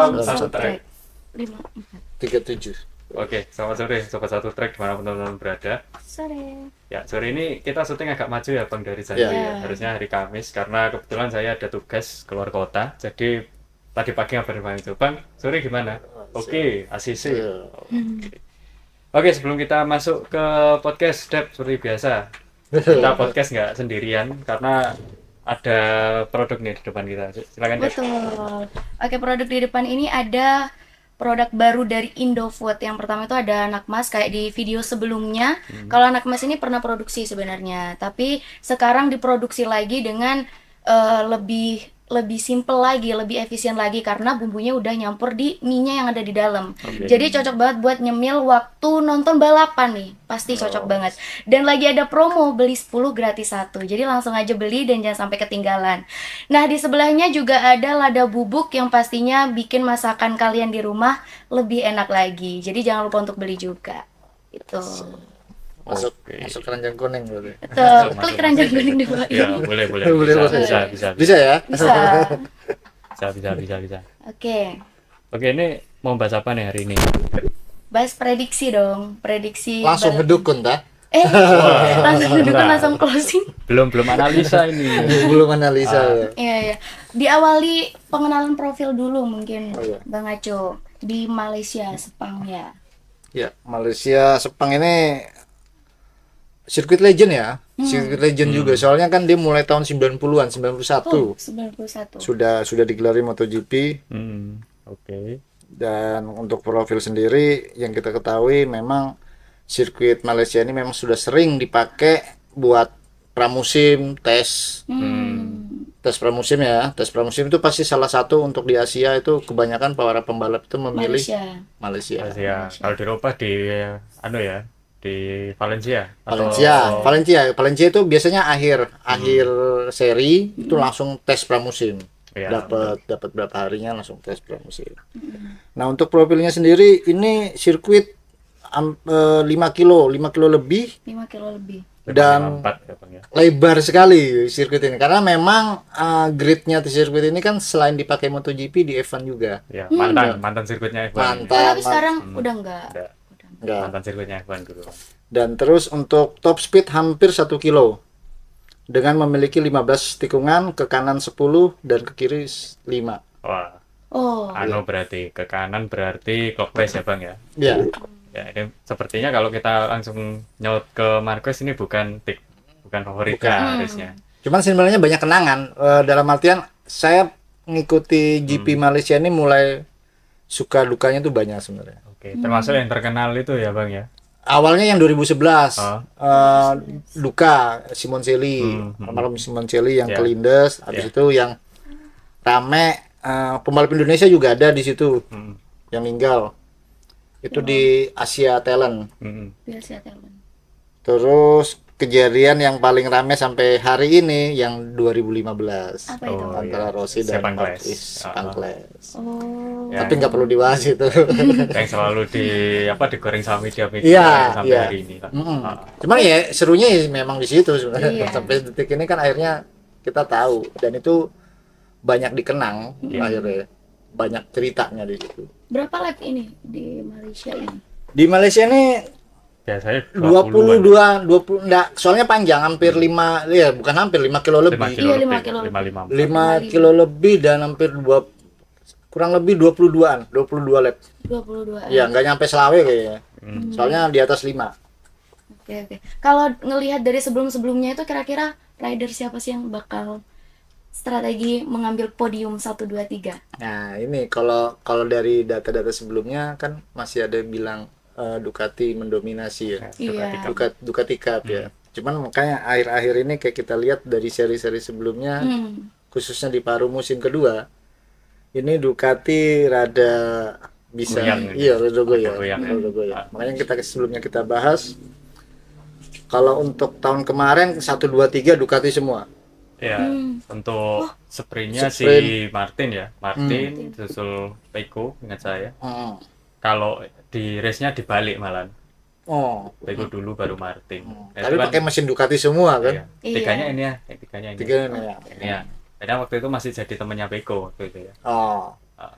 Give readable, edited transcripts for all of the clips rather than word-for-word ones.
Salam Satu satu track. track. 54. 37. Oke, selamat sore Sobat Satu Track dimanapun teman-teman berada. Sore. Ya, sore ini kita syuting agak maju ya Bang dari janji Iya. ya. Harusnya hari Kamis karena kebetulan saya ada tugas keluar kota. Jadi tadi pagi ngabarin Bang itu. Bang, sore gimana? Oke, ACC. Iya. Oke, sebelum kita masuk ke podcast Dep seperti biasa. Kita podcast nggak sendirian karena ada produk nih di depan kita. Silakan Dep. Betul. Oke, produk di depan ini ada produk baru dari Indofood. Yang pertama itu ada anak mas, kayak di video sebelumnya. Kalau anak mas ini pernah produksi sebenarnya, tapi sekarang diproduksi lagi dengan lebih simple lagi, lebih efisien lagi karena bumbunya udah nyampur di mie-nya yang ada di dalam. Oke. Jadi cocok banget buat nyemil waktu nonton balapan nih. Pasti cocok banget. Dan lagi ada promo beli 10 gratis 1. Jadi langsung aja beli dan jangan sampai ketinggalan. Nah, di sebelahnya juga ada lada bubuk yang pastinya bikin masakan kalian di rumah lebih enak lagi. Jadi jangan lupa untuk beli juga. Itu. Masuk Oke. masuk keranjang kuning berarti. Tuh, Masuk, klik masuk. keranjang kuning di bawah Ya, ini. boleh. Boleh, Bisa, boleh. bisa. Bisa ya? Bisa. Oke. Oke, ini mau bahas apa nih hari ini? Bahas prediksi dong. Prediksi Langsung balapan. ngedukun ta? Langsung duduk Enggak. langsung closing. Belum analisa ini. Belum analisa ya. Iya. Diawali pengenalan profil dulu mungkin, Oh, iya. Bang Aco. Di Malaysia, Sepang ya. Ya, Malaysia Sepang ini sirkuit legend ya. Sirkuit legend juga. Soalnya kan dia mulai tahun 90-an, 91. 91. Sudah digelari MotoGP. Oke. Dan untuk profil sendiri yang kita ketahui memang sirkuit Malaysia ini memang sudah sering dipakai buat pramusim, tes pramusim ya. Tes pramusim itu pasti salah satu untuk di Asia itu kebanyakan para pembalap itu memilih Malaysia. Ya, kalau di Eropa di di Valencia. Valencia itu biasanya akhir seri itu langsung tes pramusim. Iya. Dapat berapa harinya langsung tes pramusim. Nah, untuk profilnya sendiri ini sirkuit 5 kilo lebih 5 kilo lebih. dan 54 ya, Bang ya. lebar sekali sirkuit ini karena memang gridnya di sirkuit ini kan selain dipakai MotoGP di F1 juga. Ya, mantan sirkuitnya F1. Mantan. Tapi sekarang udah enggak. Enggak. Enggak. Mantan sirkuitnya F1 dulu. Dan terus untuk top speed hampir 1 kilo dengan memiliki 15 tikungan, ke kanan 10 dan ke kiri 5. Wah, Oh, berarti ke kanan berarti clockwise ya, Bang ya. Ya, Ya, ini sepertinya kalau kita langsung nyaut ke Marquez ini bukan favoritnya harusnya. cuman sebenarnya banyak kenangan. Dalam artian saya mengikuti GP Malaysia ini mulai suka dukanya tuh banyak sebenarnya. Oke, termasuk yang terkenal itu ya, Bang ya. Awalnya yang 2011 Oh. duka Simoncelli, almarhum Simoncelli yang Ya. kelindes. Habis Ya. itu yang rame pembalap Indonesia juga ada di situ yang meninggal. Itu di Asia Talent. biasa talent. Terus kejadian yang paling rame sampai hari ini yang 2015 Apa itu? Oh, antara iya. Rossi dan Sepangles. Marquez. Sepangles. Oh, Ya. Tapi nggak perlu dibahas itu. Yang selalu digoreng sama media Iya, sampai iya. hari ini. Cuman ya serunya ya memang di situ sebenarnya. Iya. Sampai detik ini kan akhirnya kita tahu dan itu banyak dikenang akhirnya. Banyak ceritanya di situ. berapa lap ini di Malaysia ini? Di Malaysia ini Biasanya 20 enggak, soalnya panjang hampir 5 ya, bukan hampir 5 kilo 5 lebih. kilo Iya, lebih. 5 kilo. 5 kilo lebih dan hampir kurang lebih 22-an, 22 lap. 22. Ya, nggak nyampe selawe kayaknya. Soalnya di atas 5. Oke. Kalau ngelihat dari sebelum-sebelumnya itu kira-kira rider siapa sih yang bakal strategi mengambil podium 1 2 3? Nah, ini kalau dari data-data sebelumnya kan masih ada yang bilang Ducati mendominasi ya. Iya. Ducati Cup ya. Cuman makanya akhir-akhir ini kayak kita lihat dari seri-seri sebelumnya khususnya di paruh musim kedua ini Ducati rada bisa Goyang. iya rada goyang. Goyang, ya. Rada goyang. Makanya sebelumnya kita bahas kalau untuk tahun kemarin 1 2 3 Ducati semua. Ya, untuk sprintnya si Sprint. Martin ya. Martin susul Pecco ingat saya. Hmm. Kalau di race-nya dibalik malah. Oh, Pecco dulu baru Martin. Nah, tapi itu kan- pakai mesin Ducati semua kan? iya. Tiganya ini ya, tiganya ini. Tiga ini ya. Ini ya. Karena waktu itu masih jadi temannya Pecco waktu itu ya. Oh. Ah.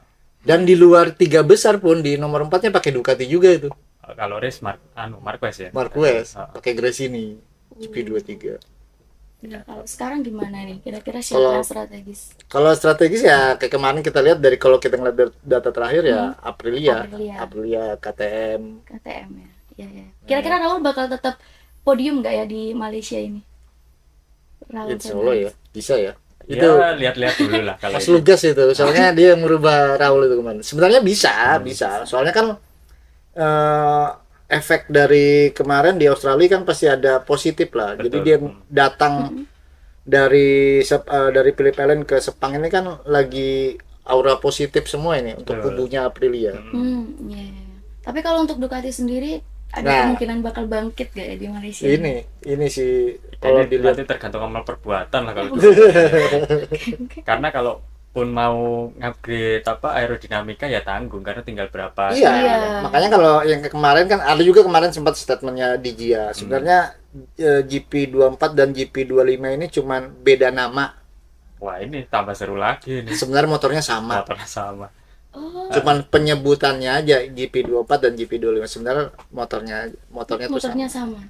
Dan di luar 3 besar pun di nomor 4-nya pakai Ducati juga itu. Kalau race Marquez ya. Marquez Ah. pakai Gresini GP23. Nah, kalau sekarang gimana nih? Kira-kira Kalau- siapa yang strategis? Kalau strategis ya kayak kemarin kita lihat dari kalau kita ngeliat data terakhir ya Aprilia, KTM. KTM ya. Iya, ya. Kira-kira Raul bakal tetap podium nggak ya di Malaysia ini? Raul Insya Allah ya, bisa ya. Itu Itu lihat-lihat dulu lah kalau Mas itu. Lugas itu, soalnya dia yang merubah Raul itu kemarin. Sebenarnya bisa. Soalnya kan efek dari kemarin di Australia kan pasti ada positif lah. Jadi Betul. dia datang dari Phillip Island ke Sepang ini kan lagi aura positif semua ini untuk Betul. kubunya Aprilia. Iya. Tapi kalau untuk Ducati sendiri ada Nah. kemungkinan bakal bangkit gak ya di Malaysia? Ini sih kalau Jadi dilihat nanti tergantung amal perbuatan lah kalau itu. Karena kalau pun mau ngupgrade aerodinamika ya tanggung karena tinggal berapa. Iya, Iya. makanya kalau yang kemarin kan ada juga kemarin sempat statementnya di Gia. Sebenarnya GP24 dan GP25 ini cuman beda nama. Wah, ini tambah seru lagi nih. Sebenarnya motornya sama. Motornya sama. Oh, Cuman penyebutannya aja GP24 dan GP25. Sebenarnya motornya tuh motornya sama. sama.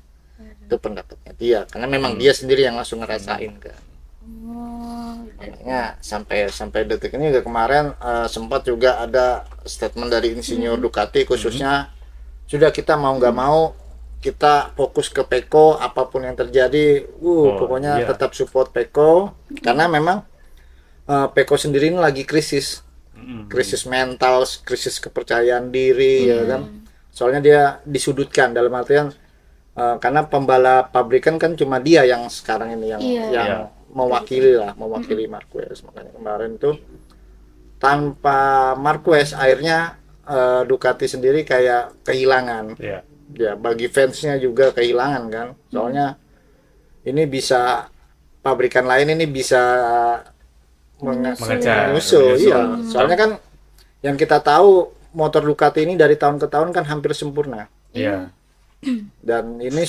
Itu pendapatnya dia karena memang dia sendiri yang langsung ngerasain kan. Oh, Makanya sampai detik ini juga kemarin sempat juga ada statement dari insinyur Ducati khususnya sudah kita mau nggak mau kita fokus ke Pecco apapun yang terjadi pokoknya iya. tetap support Pecco karena memang Pecco sendiri ini lagi krisis mental, krisis kepercayaan diri ya kan, soalnya dia disudutkan dalam artian karena pembalap pabrikan kan cuma dia yang sekarang ini yang Iya. mewakili Marquez. Makanya kemarin tuh tanpa Marquez akhirnya Ducati sendiri kayak kehilangan. Iya. Ya bagi fansnya juga kehilangan kan. Soalnya ini bisa pabrikan lain ini bisa Mengejar. menyusul. Menyusul. Iya. Soalnya kan yang kita tahu motor Ducati ini dari tahun ke tahun kan hampir sempurna. Iya. Dan ini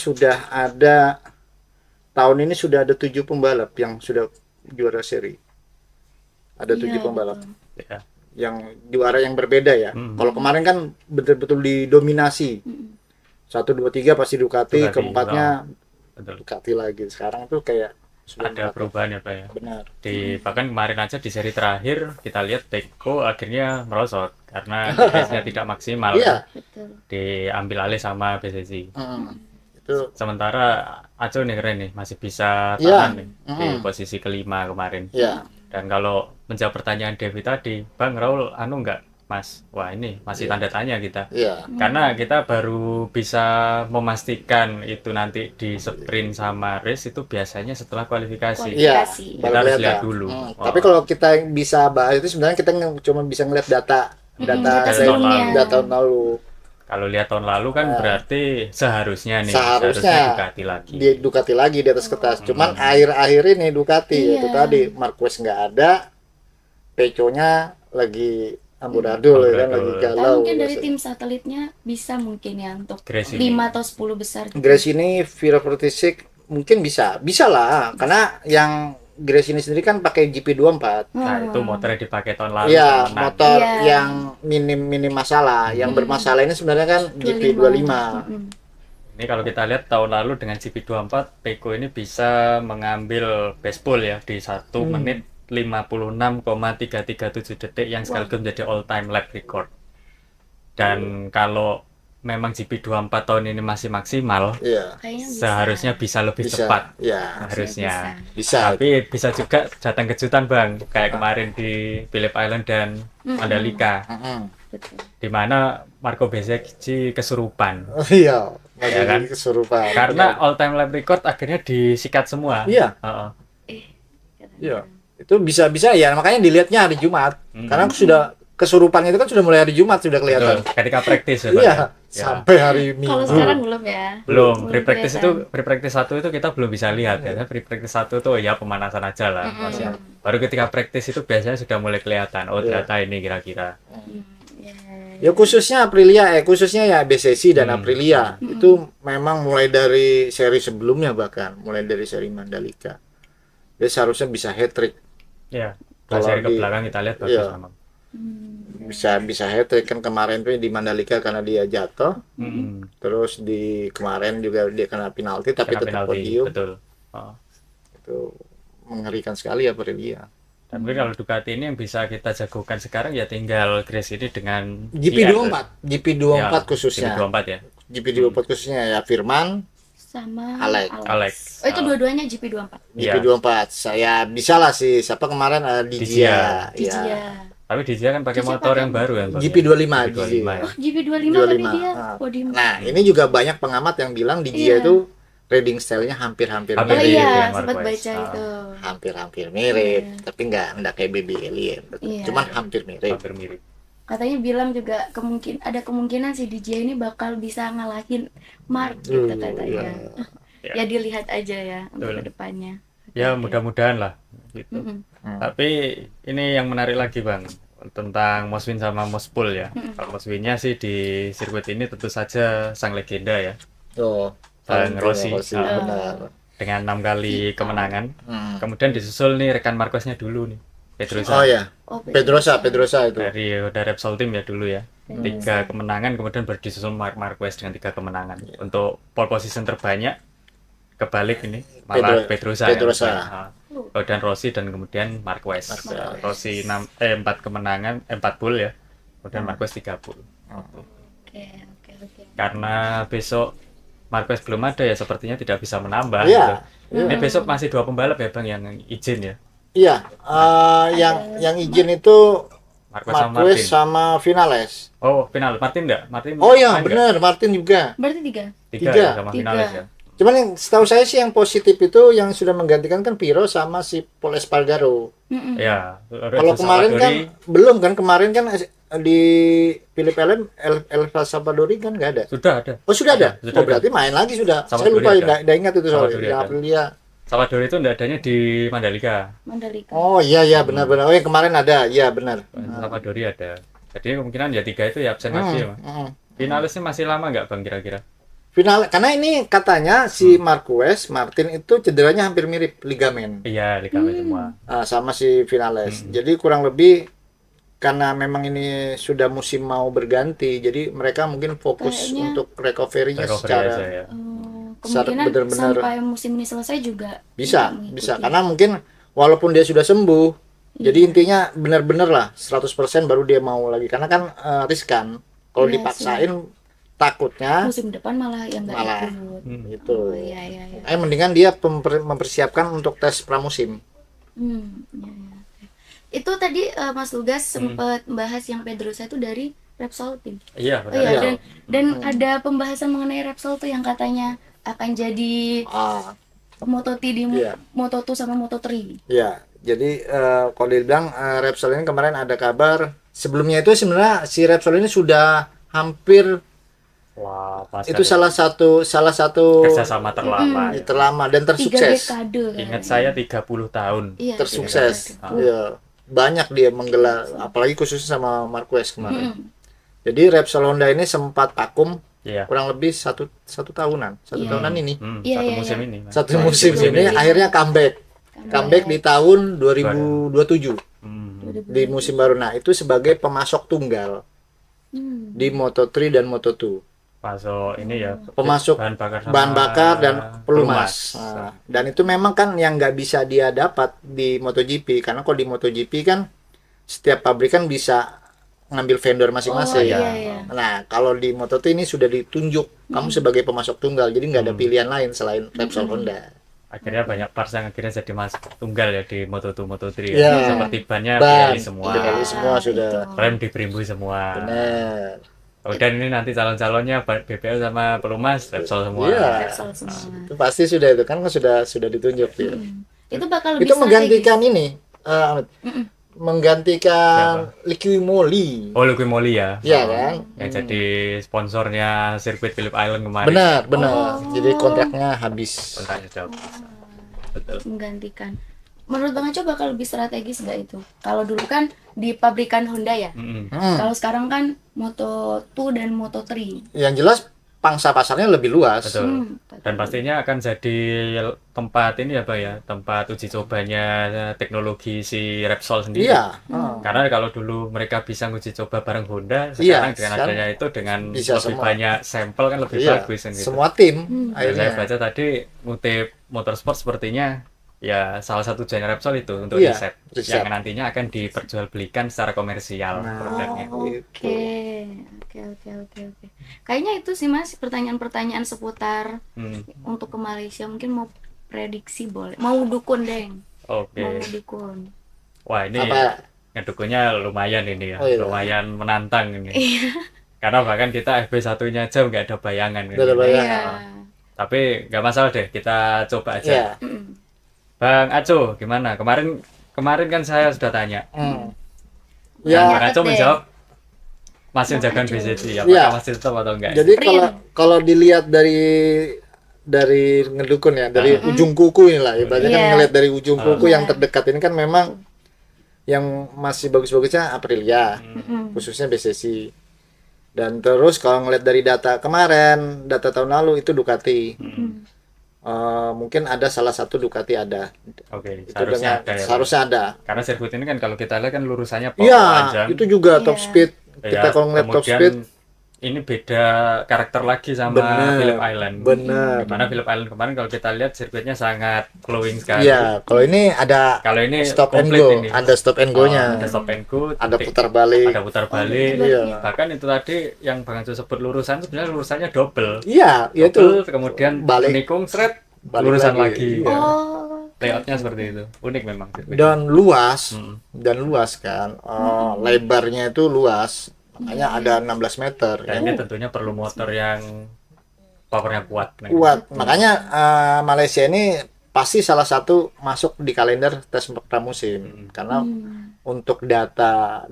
tahun ini sudah ada 7 pembalap yang sudah juara seri. Ada 7 pembalap Iya. yang juara yang berbeda ya. Kalau kemarin kan betul-betul didominasi. 1, 2, 3 pasti Ducati, Ducati, keempatnya Betul. Ducati lagi. Sekarang tuh kayak sudah Ada perubahan ya, Pak ya. benar. Bahkan kemarin aja di seri terakhir kita lihat Pecco akhirnya merosot karena DPS-nya tidak maksimal. Iya. betul. Diambil alih sama BCC. Itu Sementara Aco nih keren nih, masih bisa Iya. tahan nih di posisi kelima kemarin. ya. Dan kalau menjawab pertanyaan Devi tadi, Bang Raul enggak Mas? Wah, ini masih tanda tanya kita. Iya. Karena kita baru bisa memastikan itu nanti di sprint sama race itu biasanya setelah kualifikasi. Iya. Kualifikasi. Kita baru harus kelihatan. lihat dulu. Tapi kalau kita bisa bahas itu sebenarnya kita cuma bisa ngeliat data data dari sebelumnya. tahun lalu. Kalau lihat tahun lalu kan berarti seharusnya Seharusnya Ducati lagi. di Ducati lagi di atas kertas. Cuman akhir-akhir ini Ducati itu tadi Marquez nggak ada, Pecco-nya lagi amburadul ya kan, lagi Amburadul. Tapi galau. mungkin dari tim satelitnya bisa mungkin ya untuk Gresini. 5 atau 10 besar. Grace ini Vira Fortisik mungkin bisa lah karena yang Grace ini sendiri kan pakai GP24. Nah, itu motornya dipakai tahun lalu. Iya, menang. motor Iya. yang minim masalah. Yang bermasalah ini sebenarnya kan GP25. Ini kalau kita lihat tahun lalu dengan GP24, Pecco ini bisa mengambil best pole ya di 1 menit 56,337 detik yang sekaligus menjadi all time lap record. Dan kalau memang GP24 tahun ini masih maksimal, Iya, Kayaknya bisa. seharusnya bisa lebih bisa. cepat. Ya, Harusnya. bisa. Tapi bisa juga datang kejutan, Bang, kayak kemarin di Phillip Island dan Mandalika, Betul. di mana Marco Bezzecchi kesurupan. Iya, Ya kan? kesurupan. Karena all time lap record akhirnya disikat semua. Iya. Heeh. Iya. Itu bisa ya, makanya dilihatnya hari Jumat. Karena sudah kesurupan itu kan sudah mulai hari Jumat sudah kelihatan. Betul. Ketika praktis ya, Bang. Iya, Ya. sampai hari Kalau Minggu. sekarang belum ya. Belum, Belum pre-practice kelihatan. itu pre-practice 1 itu kita belum bisa lihat ya. Pre-practice 1 tuh ya pemanasan aja lah. Maksudnya. Baru ketika practice itu biasanya sudah mulai kelihatan oh ternyata ini kira-kira. Ya khususnya khususnya ya BCC dan Aprilia itu memang mulai dari seri sebelumnya bahkan mulai dari seri Mandalika dia seharusnya bisa hat trick. Ya, Kalau seri ke di- belakang kita lihat bagus Iya. memang. bisa hat trick kan kemarin tuh di Mandalika karena dia jatuh. Terus di kemarin juga dia kena penalti tapi Kena tetap penalti, podium. betul. Oh. Itu mengerikan sekali Aprilia. Dan mungkin kalau Ducati ini yang bisa kita jagokan sekarang ya tinggal Grace ini dengan GP24, GP24 ya, khususnya. GP24 ya. GP24 khususnya ya Firman, sama Alex. Oh, itu dua-duanya GP24. Iya. GP24. Saya bisa lah sih. Siapa kemarin Dijia. Di Ya. Jia. Tapi Dijia kan pakai Dijia motor pakai yang baru ya, Bang. GP25, GP25 ya. Oh, GP25 tapi 25. dia podium. Nah, ini juga banyak pengamat yang bilang Dijia Iya. itu riding style-nya hampir-hampir Hampir Oh mirip mirip. iya, dengan sempat Marquez. baca itu. Hampir-hampir mirip, tapi nggak kayak Baby Alien. Iya. Cuman hampir mirip. Hampir mirip. Katanya bilang juga ada kemungkinan si DJ ini bakal bisa ngalahin Mark gitu katanya. Ya. Ya dilihat aja ya untuk Betul. kedepannya. Ya mudah-mudahan lah gitu. Mm-mm. Tapi ini yang menarik lagi Bang tentang Moswin sama Mospul ya. Kalau Moswinnya sih di sirkuit ini tentu saja sang legenda ya. Oh, Bang Rossi. benar. Dengan 6 kali kemenangan. Hmm. Kemudian disusul nih rekan Marqueznya dulu nih. Pedrosa. Oh ya, Oh, Pedrosa itu. Dari Repsol Team ya dulu ya. 3 kemenangan kemudian baru disusul Marquez dengan 3 kemenangan. Untuk pole position terbanyak kebalik ini malah Pedrosa. Ya. Dan Rossi dan kemudian Marquez. Rossi 4 kemenangan, 4 pole ya. Kemudian Marquez 3 pole. Oke. Karena besok Marquez belum ada ya sepertinya tidak bisa menambah Iya. gitu. Ini besok masih 2 pembalap ya Bang yang izin ya. Iya, yang izin itu Marquez sama Marquez Martin. sama Vinales. Oh, final Martin enggak? Martin. Oh iya, main nggak? benar, Martin juga. Berarti 3. Tiga Tiga. ya, sama finalis ya. Cuman yang setahu saya sih yang positif itu yang sudah menggantikan kan Piro sama si Paul Espargaro. Ya. Kalau kemarin kan belum kan, kemarin kan di Philip El Salvadori kan nggak ada. sudah ada. Oh sudah ada. Sudah Oh berarti main lagi sudah. Sama Saya lupa Dori ada. nggak ingat itu Sama soalnya. Dori Yang ada. Aprilia. Salvador itu enggak adanya di Mandalika. Oh iya benar-benar. Oh yang kemarin ada, iya benar. Salvadori ada. Jadi kemungkinan ya 3 itu ya absen lagi ya. Mas. Finalisnya masih lama nggak Bang kira-kira? Final karena ini katanya si Marquez Martin itu cederanya hampir mirip ligamen. Iya, ligamen semua. Sama si Vinales. Jadi kurang lebih karena memang ini sudah musim mau berganti, jadi mereka mungkin fokus Kayaknya untuk recovery-nya Recovery secara aja ya. Kemungkinan benar-benar sampai musim ini selesai juga bisa mengikuti. karena mungkin walaupun dia sudah sembuh, jadi intinya benar-benar lah 100% baru dia mau lagi karena kan riskan kalau Iya dipaksain takutnya musim depan malah yang nggak malah ikut. gitu. Oh, iya. Mendingan dia mempersiapkan untuk tes pramusim. Iya. Itu tadi Mas Lugas sempat bahas yang Pedrosa itu dari Repsol Team. Iya, Oh benar. iya, Iya. dan ada pembahasan mengenai Repsol tuh yang katanya akan jadi Moto2 di Iya. Moto2 sama Moto3. Ya, jadi kalau dibilang Repsol ini kemarin ada kabar sebelumnya itu sebenarnya si Repsol ini sudah hampir Wah, pas itu salah satu kerjasama terlama. ya. terlama dan 3 tersukses. dekade. Ingat saya 30 tahun. Iya, Tersukses. 3 dekade. Ya, banyak dia menggelar apalagi khususnya sama Marquez kemarin. Jadi Repsol Honda ini sempat vakum Iya. kurang lebih satu tahunan, tahunan ini. Iya, Satu iya, musim iya. ini. Satu musim ini akhirnya comeback di tahun 2027 di musim baru. Nah, itu sebagai pemasok tunggal di Moto3 dan Moto2. Pasok ini ya. Pemasok bahan bakar dan pelumas. Nah, dan itu memang kan yang nggak bisa dia dapat di MotoGP karena kalau di MotoGP kan setiap pabrikan bisa ngambil vendor masing-masing. Oh, iya. Nah, kalau di Moto2 ini sudah ditunjuk kamu sebagai pemasok tunggal, jadi nggak ada pilihan lain selain Repsol Honda. Akhirnya banyak parts yang akhirnya jadi masuk tunggal ya di Moto2, Moto3 Iya. ya. Seperti bannya Ban, Pirelli semua. Pirelli semua sudah. Rem di Brembo semua. Benar. Dan ini nanti calon-calonnya BPL sama pelumas Repsol semua. Iya. Repsol semua. Itu pasti sudah itu kan sudah ditunjuk dia. Itu bakal lebih Itu strategi. menggantikan ini menggantikan Liqui Moly. Oh, Lucky Moly ya. Iya kan? Yang jadi sponsornya sirkuit Phillip Island kemarin. Benar. Jadi kontraknya habis. Kontraknya sudah habis. Betul. Menggantikan. Menurut Bang Aco bakal lebih strategis nggak itu? Kalau dulu kan di pabrikan Honda ya. Kalau sekarang kan Moto2 dan Moto3. Yang jelas pangsa pasarnya lebih luas. Betul. Dan pastinya akan jadi tempat ini apa ya, tempat uji cobanya teknologi si Repsol sendiri. Iya. Karena kalau dulu mereka bisa uji coba bareng Honda, Iya, sekarang dengan sekarang adanya itu dengan bisa lebih semua. banyak sampel kan lebih Iya, bagus kan gitu. semua tim Dan saya akhirnya. baca tadi ngutip Motorsport sepertinya ya salah satu genre Repsol itu untuk Iya, riset riset. yang nantinya akan diperjualbelikan secara komersial produknya. Oke, oke. Kayaknya itu sih Mas, pertanyaan-pertanyaan seputar untuk ke Malaysia. Mungkin mau prediksi boleh. Mau dukun, Deng. Oke. Mau dukun. Wah, ini Apa? ngedukunnya lumayan ini ya. Oh, iya. Lumayan menantang ini. Karena bahkan kita FB1-nya aja nggak ada bayangan. Nggak ada gitu. bayangan. Iya. Tapi nggak masalah deh, kita coba aja. Iya. Bang Aco, gimana? Kemarin kan saya sudah tanya. Ya, Bang Aco Deh. menjawab masih Bang menjaga Aco. BCD. Iya. Apakah masih tetap atau enggak? jadi Print. kalau dilihat dari ngedukun ya, dari ujung kuku inilah, ibaratnya kan Iya. ngelihat dari ujung kuku yang Iya. terdekat ini kan memang yang masih bagus-bagusnya Aprilia, khususnya BCC. Dan terus kalau ngelihat dari data kemarin, data tahun lalu itu Ducati. Mungkin ada salah satu Ducati ada. Oke, Itu seharusnya ada ya. Bang? seharusnya ada. Karena sirkuit ini kan kalau kita lihat kan lurusannya pokok Iya, panjang. itu juga top Iya. speed. Ya, Kita kalau ngeliat top kemudian speed, ini beda karakter lagi sama Bener, Phillip Island. bener. Dimana Phillip Island kemarin kalau kita lihat sirkuitnya sangat flowing sekali. Iya, kalau ini ada Kalau ini stop and komplit go, ini. ada stop and go-nya, Ada stop and go, ada titik- putar balik. ada putar balik. Iya. Bahkan itu tadi yang Bang Anjo sebut lurusan sebenarnya lurusannya double. Iya, ya Double, itu. kemudian Balik. menikung seret Balik lurusan lagi. lagi. Iya. Oh. Layoutnya seperti itu. Unik memang sirkuitnya. Dan luas, Hmm. kan. Lebarnya itu luas. Makanya ada 16 meter. Dan ini tentunya perlu motor yang powernya kuat. Kuat. Makanya Malaysia ini pasti salah satu masuk di kalender tes pramusim. Karena untuk data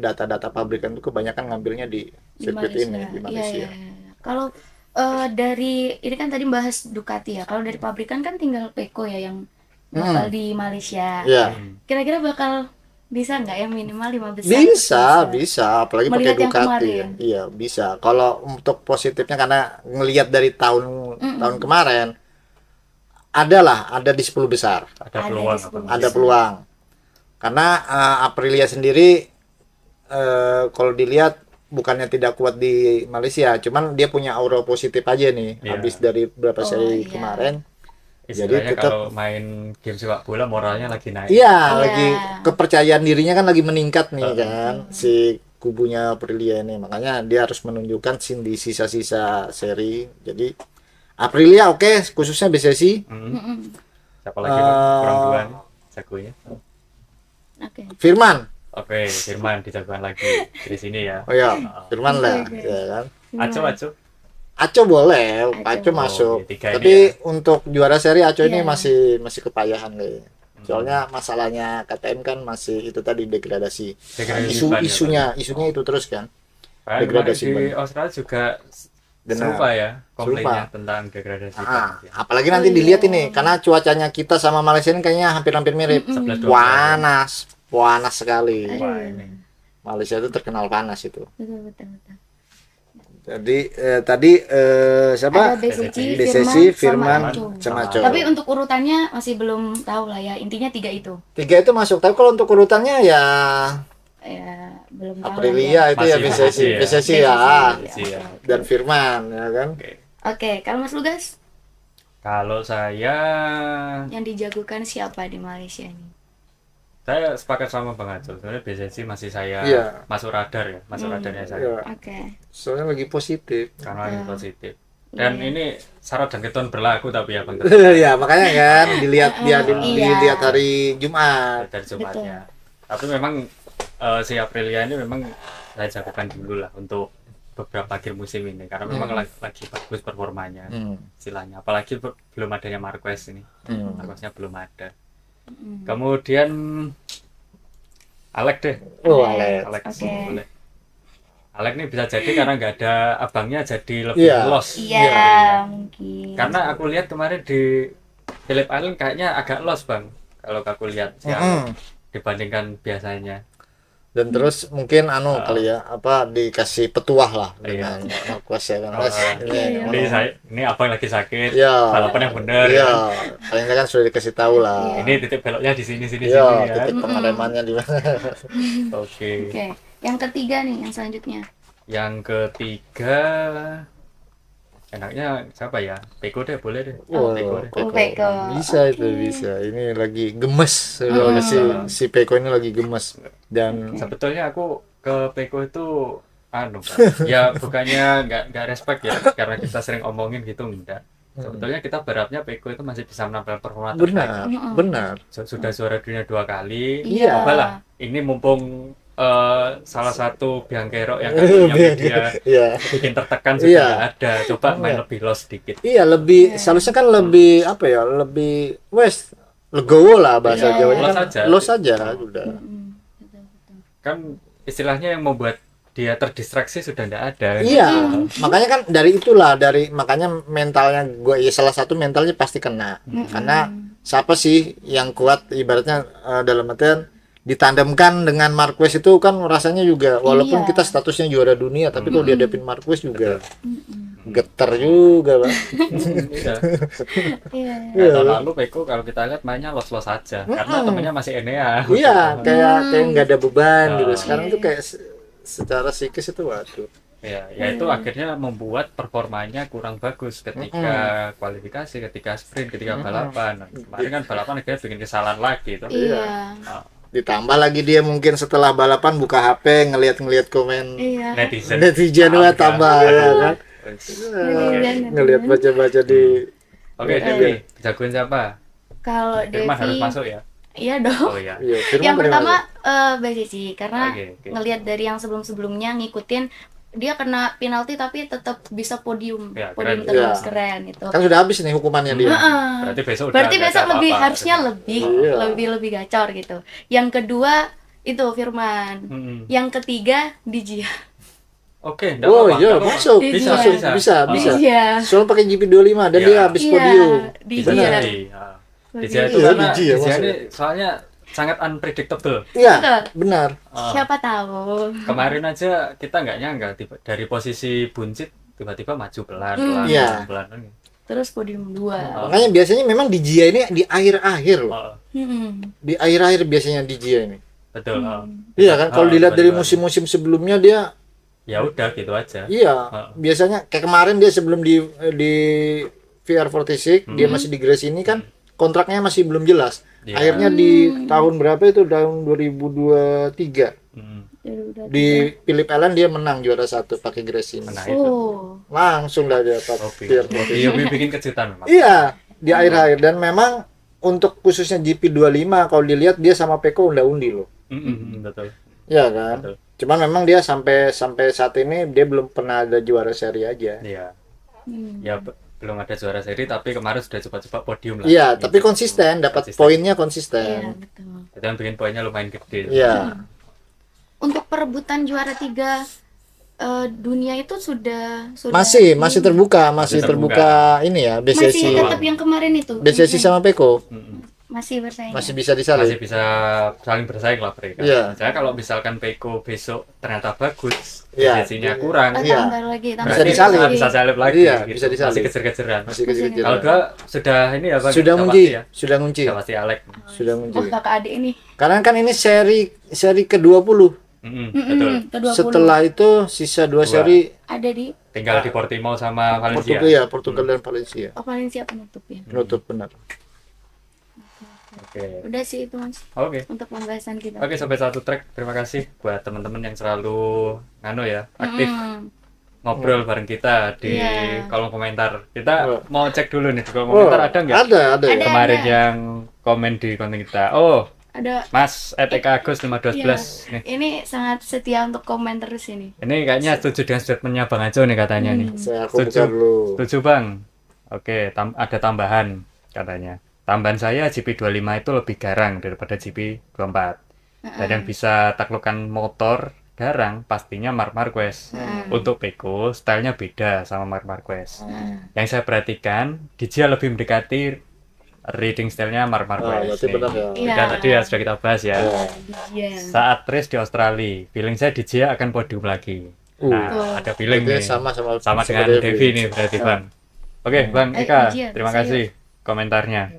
pabrikan itu kebanyakan ngambilnya di Di sirkuit Malaysia. ini di Malaysia. Iya. Kalau dari ini kan tadi bahas Ducati ya. Kalau dari pabrikan kan tinggal Peko ya yang bakal di Malaysia. Iya. Kira-kira bakal bisa nggak ya minimal 5 besar? Bisa, apalagi pakai Melihat yang Ducati. kemarin. Iya, bisa. Kalau untuk positifnya karena ngelihat dari tahun kemarin ada di 10 besar. Ada Ada peluang. di sepuluh. Ada peluang. Karena Aprilia sendiri kalau dilihat bukannya tidak kuat di Malaysia, cuman dia punya aura positif aja nih. Iya. Habis dari beberapa Oh, seri iya. kemarin. Istilahnya tetap- kalau main game sepak bola moralnya lagi naik. Iya, Iya. lagi kepercayaan dirinya kan lagi meningkat nih kan si kubunya Aprilia ini. Makanya dia harus menunjukkan di sisa-sisa seri. Jadi Aprilia oke, khususnya BCC. Siapa lagi Bang? Kurang dua nih jagonya. Oke. Firman. Oke, Firman dijagokan lagi di sini ya. Oh ya, Firman lah, ya kan. Aco. Aco boleh, Aco Aco. masuk. Oh, tiga ini Tapi ya. untuk juara seri Aco ini Iya. masih kepayahan kayaknya. Soalnya masalahnya KTM kan masih itu tadi degradasi. Degradasi ban ya, Isunya itu terus kan. Bahkan kemarin Degradasi di ban. Australia juga Benar. serupa ya komplainnya Serupa. tentang degradasi ban. Apalagi nanti dilihat ini, karena cuacanya kita sama Malaysia ini kayaknya hampir-hampir mirip. 11-12 Panas sekali. Wah, ini. Malaysia itu terkenal panas itu. Betul. Jadi tadi siapa? Ada BCC, BCC, Firman, Firman, sama sama Aco. Aco. Tapi untuk urutannya masih belum tahu lah ya. Intinya 3 itu. 3 itu masuk. Tapi kalau untuk urutannya ya Ya, belum tahu. Aprilia itu ya Masih BCC, ya. BCC BCC. ya, Iya. dan Firman ya kan. Oke. Oke, kalau Mas Lugas Kalau saya yang dijagokan siapa di Malaysia ini? sepakat sama Bang Aco. Sebenarnya BCC masih saya Iya. masuk radar ya, masuk radarnya saya. Ya, Oke. soalnya lagi positif. Karena lagi positif. Dan ini syarat dan ketentuan berlaku tapi ya Bang. Ya makanya kan dilihat Iya. dilihat hari Jumat. Dari Jumatnya. Tapi memang si Aprilia ini memang saya jagokan dulu lah untuk beberapa akhir musim ini karena memang lagi bagus performanya istilahnya. Apalagi belum adanya Marquez ini. Marqueznya belum ada. Kemudian Alex deh. Oh, Alex. Alex Oke. boleh. Alex ini bisa jadi karena nggak ada abangnya jadi lebih Iya. lost. Iya, mungkin. Karena aku lihat kemarin di Phillip Island kayaknya agak lost Bang. Kalau aku lihat si Alex dibandingkan biasanya. Dan terus mungkin kali ya, apa dikasih petuah lah Iya. dengan Marquez ya kan. Mas, ini apa yang lagi sakit, ya, balapan yang benar ya, ya. paling nggak kan sudah dikasih tahu lah. Ini titik beloknya di sini Ya, sini ya. titik pengeremannya di mana. Oke. Oke, yang ketiga nih, yang selanjutnya. Yang ketiga enaknya siapa ya? Peko deh, boleh deh. Peko deh. Peko. Bisa itu bisa. Ini lagi gemes. Si Peko ini lagi gemes. Dan Sebetulnya aku ke Peko itu ya bukannya nggak respect ya, karena kita sering omongin gitu, enggak. Sebetulnya kita berharapnya Peko itu masih bisa menampilkan performa terbaik. benar. Sudah juara dunia 2 kali. Iya. Cobalah, ini mumpung salah satu biang kerok yang katanya media Iya. bikin tertekan sudah nggak ada. Coba main lebih low sedikit. Iya, lebih seharusnya kan lebih apa ya? Lebih legowo lah bahasa Iya, Jawanya los kan. aja. Los aja udah. Kan istilahnya yang membuat dia terdistraksi sudah nggak ada. Iya, makanya kan makanya mentalnya gue ya salah satu mentalnya pasti kena. Karena siapa sih yang kuat ibaratnya dalam artian ditandemkan dengan Marquez itu kan rasanya juga walaupun kita statusnya juara dunia tapi kalau dihadapin Marquez juga getar juga, Bang. Iya. Tahun lalu Peko kalau kita lihat mainnya los-los aja karena temennya masih Enea. Iya, kayak nggak ada beban gitu. Sekarang tuh kayak secara psikis itu waduh. Ya itu akhirnya membuat performanya kurang bagus ketika kualifikasi, ketika sprint, ketika balapan. Nah, kemarin kan balapan akhirnya bikin kesalahan lagi itu. Iya. Ditambah lagi dia mungkin setelah balapan buka HP ngelihat komen netizen tambah ya kan. Ngelihat baca-baca di Oke, Dewi, jagoan siapa? Kalau Firman harus Devi, masuk ya. iya dong. Oh iya. Yang pertama Mbak Cici, karena Oke. ngelihat dari yang sebelum-sebelumnya ngikutin dia kena penalti tapi tetap bisa podium, Ya, podium keren. terus keren itu. kan sudah habis nih hukumannya dia. Berarti besok Berarti udah besok nggak ada lebih apa-apa. harusnya lebih gacor gitu. Yang kedua itu Firman. Yang ketiga Dijia. Oke, enggak Oh apa-apa. iya, nggak apa-apa. masuk. Bisa. Bisa. Dijia. Soalnya pakai GP25 dan dia habis podium. Bisa Dijia. jadi. Dijia itu Iya, karena Dijia Dijia masuk. ini soalnya sangat unpredictable. Iya, Betul. benar. Siapa tahu. Kemarin aja kita nggak nyangka dari posisi buncit tiba-tiba maju pelan-pelan. Iya. Pelan-pelan. Terus podium 2. Makanya biasanya memang di Jia ini di akhir-akhir loh. Di akhir-akhir biasanya di Jia ini. Betul. Iya kan, kalau dilihat dari tiba-tiba. musim-musim sebelumnya dia Ya udah gitu aja. iya, biasanya kayak kemarin dia sebelum di VR46 dia masih di Grace ini kan kontraknya masih belum jelas. Iya. Akhirnya di tahun berapa itu tahun 2023 di Phillip Island dia menang juara 1 pakai Grace ini. Nah itu. Langsung dah dia dapat VR46. Iya, bikin kejutan memang. Iya, di akhir-akhir dan memang untuk khususnya GP25 kalau dilihat dia sama Peko unda-undi loh. Betul. Iya kan? Betul. Cuman memang dia sampai saat ini dia belum pernah ada juara seri aja. Iya. Ya belum ada juara seri tapi kemarin sudah coba-coba podium lah. Iya, tapi konsisten, dapat poinnya Iya, konsisten. betul. Itu yang bikin poinnya lumayan gede. Iya. Untuk perebutan juara 3 dunia itu sudah Masih terbuka, masih terbuka ini ya, masih BCC. tetap yang kemarin itu. BCC sama Peko Masih bersaing. masih bisa disalin. Masih bisa saling bersaing lah mereka. Iya. Saya kalau misalkan Peko besok ternyata bagus, Iya. BCC-nya kurang, Iya. Tambah lagi, Bisa disalip. bisa salib lagi. Iya, gitu. bisa disalip. Masih kejar-kejaran. Masih kecil-kecil. Kalau dua sudah ini ya Bang. Sudah ngunci, sudah ngunci. Sudah pasti Alek. Sudah ngunci. Oh, kakak adik ini. Karena kan ini seri ke-20. Betul. Ke-20 Setelah itu sisa 2 seri ada di Tinggal di Portimao sama Valencia. Portugal ya, Portugal dan Valencia. Valencia penutup ya. Penutup benar. Oke. Udah sih itu Mas Oke. untuk pembahasan kita. Oke, sampai satu track. Terima kasih buat teman-teman yang selalu aktif ngobrol bareng kita di kolom komentar. Kita mau cek dulu nih di kolom komentar ada nggak? Ada ya. Kemarin yang komen di konten kita. Oh, Ada. Mas Eka Agus 512 nih. Ini sangat setia untuk komen terus ini. Ini kayaknya setuju dengan statementnya Bang Ajo nih katanya nih. Aku buka dulu. Setuju Bang. Oke, ada tambahan katanya. Tambahan saya GP25 itu lebih garang daripada GP24. Dan yang bisa taklukkan motor garang pastinya Marc Marquez. Untuk Peko, stylenya beda sama Marc Marquez. Yang saya perhatikan, Dijia lebih mendekati Riding style-nya Mark Marquez. Berarti benar ya. Iya. Dan tadi ya sudah kita bahas ya. Iya. Saat race di Australia, feeling saya DJ akan podium lagi. Nah, ada feeling Berarti nih. sama Dengan Devi nih berarti Bang. Oke, Bang Ika, terima kasih komentarnya.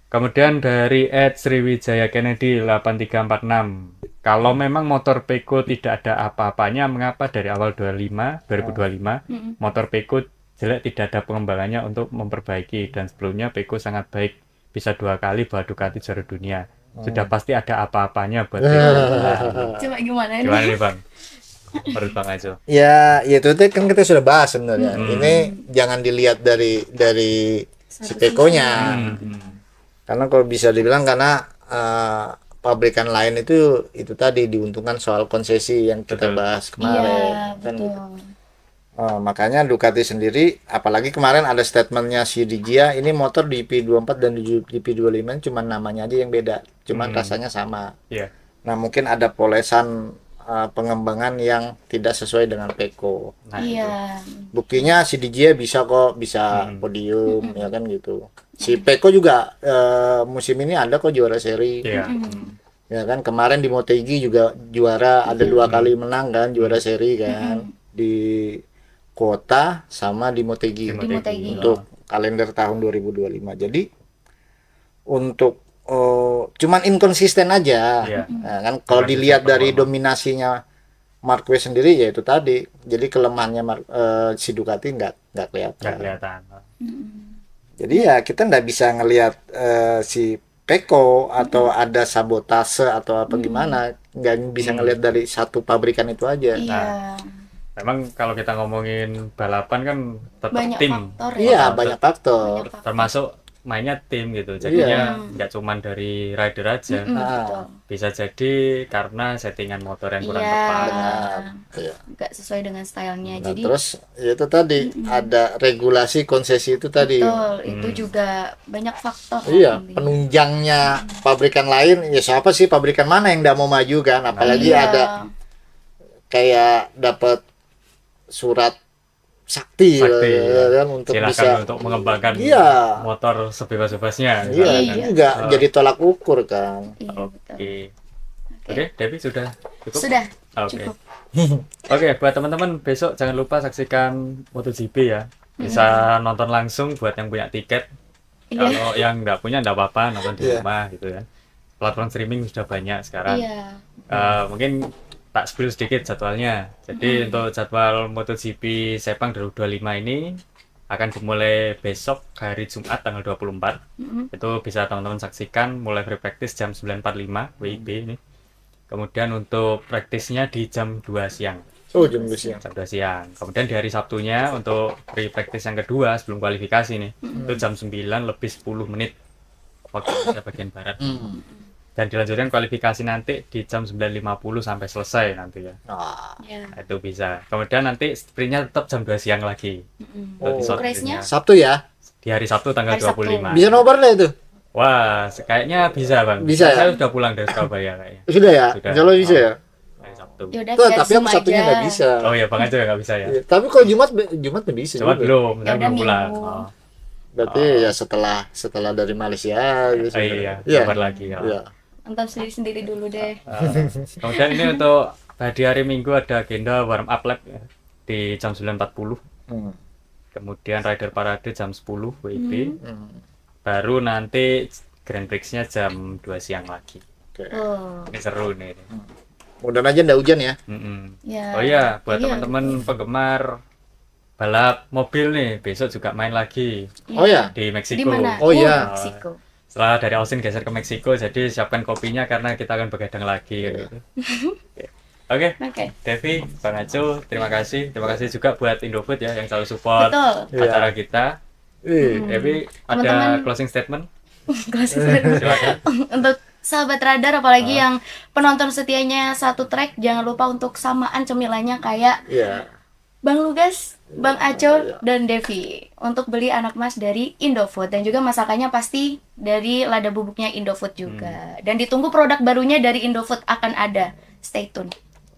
Kemudian dari Sriwijaya Kennedy 8346. Kalau memang motor Peko tidak ada apa-apanya, mengapa dari awal 2025 motor Peko jelek, tidak ada pengembangannya untuk memperbaiki, dan sebelumnya Peko sangat baik, bisa 2 kali bawa Ducati juara dunia. Sudah pasti ada apa-apanya buat Peko. Coba gimana nih? Gimana nih Bang? Menurut Bang Ajo. Ya, itu kan kita sudah bahas sebenarnya. Ini jangan dilihat dari si Peko-nya. Karena kalau bisa dibilang karena pabrikan lain itu tadi diuntungkan soal konsesi yang kita bahas kemarin. Iya, Kan betul. makanya Ducati sendiri, apalagi kemarin ada statementnya si Digia, ini motor di IP24 dan di IP25 cuma namanya aja yang beda, cuman rasanya sama. Iya. Nah, mungkin ada polesan pengembangan yang tidak sesuai dengan Peko. Nah, Iya. Buktinya si Digia bisa podium, ya kan gitu. Si Peko juga musim ini ada kok juara seri. Iya. Ya kan, kemarin di Motegi juga juara, ada 2 kali menang kan, juara seri kan, di Kota sama di Motegi, Di Motegi. untuk kalender tahun 2025. Jadi untuk cuman inkonsisten aja. Iya. Nah, kan kalau dilihat dari dominasinya Marquez sendiri, ya itu tadi. Jadi kelemahannya si Ducati nggak kelihatan. Nggak kelihatan. Jadi ya kita nggak bisa ngelihat si Peko atau ada sabotase atau apa gimana, nggak bisa ngelihat dari satu pabrikan itu aja. Iya. Memang kalau kita ngomongin balapan kan tetap Banyak tim. faktor ya. Iya, banyak faktor. Termasuk mainnya tim gitu, jadinya nggak cuman dari rider aja. Betul. Bisa jadi karena settingan motor yang kurang Iya. tepat. Iya. Nggak sesuai dengan stylenya. Nah, Jadi terus ya itu tadi ada regulasi konsesi itu tadi. betul, itu juga banyak faktor. Iya, nanti. penunjangnya pabrikan lain, ya siapa sih, pabrikan mana yang nggak mau maju kan? Apalagi Iya. ada kayak dapat surat sakti, ya kan, untuk Silakan bisa untuk mengembangkan Iya. motor sebebas-bebasnya. iya, misalkan. itu nggak jadi tolak ukur kan. Iya, betul. Oke, Devi sudah cukup? Sudah Oke. cukup. Oke, buat teman-teman besok jangan lupa saksikan MotoGP ya. Bisa nonton langsung buat yang punya tiket. Iya. Kalau yang nggak punya nggak apa-apa, nonton di Iya. rumah gitu ya. Platform streaming sudah banyak sekarang. Iya. Mungkin tak spill sedikit jadwalnya. Jadi untuk jadwal MotoGP Sepang 2025 ini akan dimulai besok hari Jumat tanggal 24. Itu bisa teman-teman saksikan mulai free practice jam 9.45 WIB ini. Kemudian untuk praktisnya di jam 2 siang. Oh, jam siang. Jam 2 siang. Kemudian di hari Sabtunya untuk free practice yang kedua sebelum kualifikasi nih, itu jam 9 lebih 10 menit waktu Indonesia bagian barat. Dan dilanjutkan kualifikasi nanti di jam 9.50 sampai selesai nanti ya. Iya. Nah, itu bisa. Kemudian nanti sprintnya tetap jam 2 siang lagi. Untuk short Race-nya? sprintnya. Sabtu ya? Di hari Sabtu tanggal Hari Sabtu. 25. Bisa nobar lah itu? Wah, kayaknya bisa Bang. Bisa ya? Saya sudah pulang dari Surabaya kayaknya. Sudah ya? Sudah. Insya Allah bisa ya? Hari Sabtu. Yaudah, Tuh, via tapi Zoom aku Sabtunya aja. nggak bisa. Oh ya, Bang aja nggak bisa ya. Iya, tapi kalau Jumat nggak bisa. Cuma juga. belum, saya Yaudah, belum pulang. Minggu. Oh. Berarti ya setelah dari Malaysia gitu. Oh iya, Iya. kabar lagi ya. Iya. Nonton sendiri dulu deh. Kemudian ini untuk di hari Minggu ada agenda warm up lap ya, di jam 9.40. Hmm. Kemudian rider parade jam 10 WIB. Hmm. Baru nanti Grand Prix-nya jam 2 siang lagi. Oke. Oh, Ini seru nih. Mudah-mudahan aja nggak hujan ya. ya. Oh iya, buat Iya. teman-teman penggemar balap mobil nih, besok juga main lagi Oh ya. di Di Meksiko. mana? Oh, iya. Meksiko. Setelah dari Austin geser ke Meksiko, jadi siapkan kopinya karena kita akan begadang lagi. Iya. Gitu. Oke, Oke. Devi, Bang Aco, terima kasih. Terima kasih juga buat Indofood ya yang selalu support Betul. acara kita. Devi, ada Teman-teman. closing statement? Closing statement. Silakan. Untuk sahabat radar, apalagi yang penonton setianya satu track, jangan lupa untuk samaan cemilannya kayak Iya. Bang Lugas, Bang Aco, dan Devi untuk beli anak mas dari Indofood, dan juga masakannya pasti dari lada bubuknya Indofood juga. Dan ditunggu produk barunya dari Indofood akan ada. Stay tune.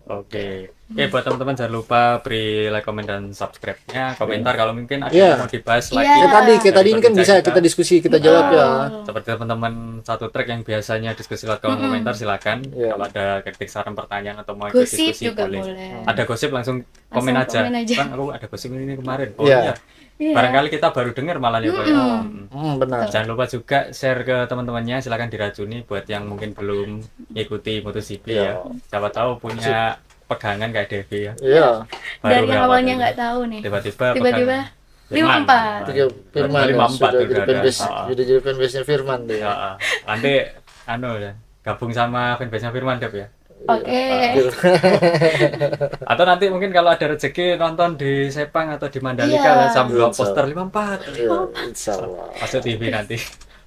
Oke. Oke, buat teman-teman jangan lupa beri like, komen, dan subscribe-nya, komentar kalau mungkin ada Iya. yang mau dibahas Iya. lagi. Kayak tadi ini kan bisa kita diskusi, kita jawab ya. Seperti teman-teman satu track yang biasanya diskusi lewat kolom komentar, silakan. Iya. Kalau ada kritik, saran, pertanyaan atau mau ikut Gosip diskusi juga boleh. boleh. Ada gosip langsung komen aja. komen aja. Bang, aku ada gosip ini kemarin. Oh Iya. iya. Iya. Barangkali kita baru dengar malah ya, Pak. Benar. Jangan lupa juga share ke teman-temannya, silakan diracuni buat yang mungkin belum ngikuti MotoGP ya. Siapa tahu punya pegangan kayak Devi ya. Iya. Dari yang berapa awalnya kali? nggak tahu nih. Tiba-tiba Tiba-tiba pegangan 54. Tiga Firman ya, 54 sudah jadi udah ada. fanbase, sudah jadi fanbase-nya Firman deh. Ya, nanti ya, gabung sama fanbase-nya Firman Dev ya. Oke. Atau nanti mungkin kalau ada rezeki nonton di Sepang atau di Mandalika Iya. sambil bawa poster 54. Iya, insyaallah. Masuk TV nanti.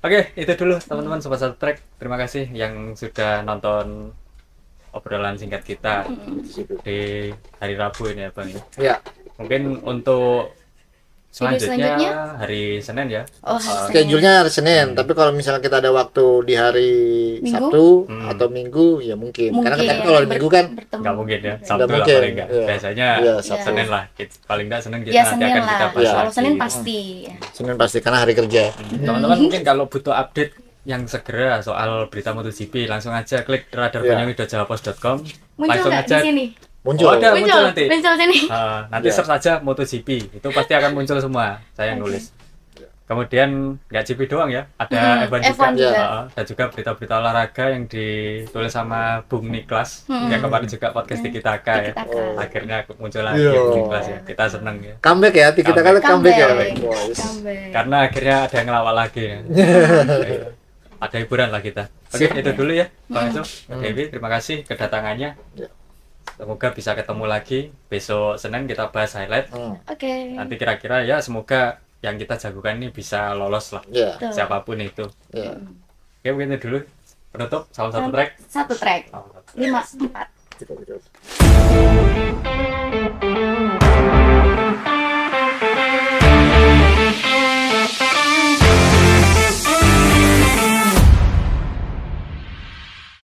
Oke, itu dulu teman-teman Sobat Satu Track. Terima kasih yang sudah nonton obrolan singkat kita di hari Rabu ini ya Bang. Ya, Mungkin untuk Video selanjutnya selanjutnya? hari Senin ya. Oh, hari Senin. schedule-nya hari Senin, tapi kalau misalnya kita ada waktu di hari Minggu? Sabtu atau Minggu ya mungkin. Karena Mungkin. kan kalau hari Minggu kan Bertemu. Nggak mungkin ya, Nggak Sabtu lah mungkin, paling nggak. iya. Biasanya Iya, Sabtu. Senin lah. Paling nggak Senin kita Ya nanti Senin akan kita lah. bahas Iya. Kalau lagi. Senin pasti. Senin pasti karena hari kerja. Teman-teman mungkin kalau butuh update yang segera soal berita MotoGP langsung aja klik radarbanyawi.jalapos.com. Muncul Langsung nggak di aja. sini? Muncul. Oh, ada muncul nanti. Muncul sini. Nanti Ya. search aja MotoGP, itu pasti akan muncul semua. Saya yang nulis. Kemudian nggak GP doang ya, ada F1 juga. F1 juga. Dan juga berita-berita olahraga yang ditulis sama Bung Niklas. Yang kemarin juga podcast Tiki Taka ya. Tiki-taka. Akhirnya muncul lagi Iya. Bung Niklas ya. Kita seneng ya. Comeback ya, kita kali comeback ya. Wah, yes. Comeback. Karena akhirnya ada yang ngelawak lagi ya. Ada hiburan lah kita. Oke, itu dulu ya Bang Eco, Devi, terima kasih kedatangannya. Ya. Semoga bisa ketemu lagi besok Senin, kita bahas highlight. Oke. Nanti kira-kira ya semoga yang kita jagokan ini bisa lolos lah, Ya, Tuh. siapapun itu. ya. Oke, mungkin itu dulu penutup. Salam satu track. Satu track. Salam satu track. 5, 4. Kita